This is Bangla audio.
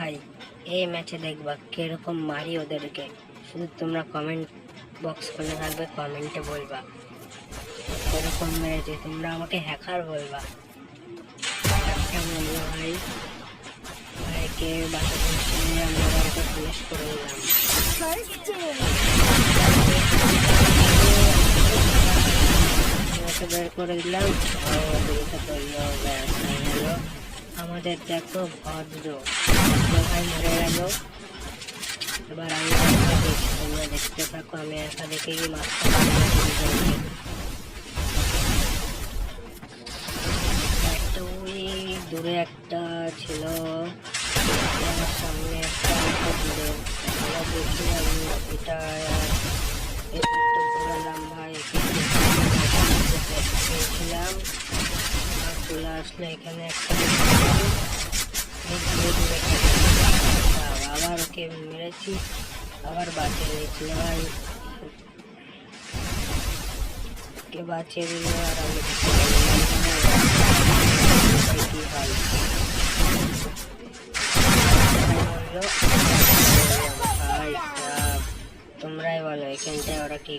ভাই এই ম্যাচে দেখবা কিরকম মারি ওদেরকে। শুধু তোমরা কমেন্ট বক্স খুলে থাকবে, কমেন্টে বলবা এরকম মেরেছে, তোমরা আমাকে হ্যাকার বলবা। বলবো ভাই, ভাইকে বাসা পৌঁছে আমরা বাড়িতে ফিনিশ করে দিলাম। বের করে দিলাম, আমাদের দেখো ভদ্র ভাই মরে গেল। এবার আমি তোমরা দেখতে থাকো, আমি একা দেখে গিয়ে মাছটা ওই দূরে একটা ছিল, আমার সামনে একটা দূরে দেখি আমি এটা ঘোরালাম ভাই, পেয়েছিলাম আর চলে আসলো এখানে একটা আবার ওকে মেরেছি, আবার বাঁচিয়ে নিয়েছিল ভাই, ওকে বাঁচিয়ে দিল আর আমি কি ভাই তোমরাই বলো এখানটায় ওরা কি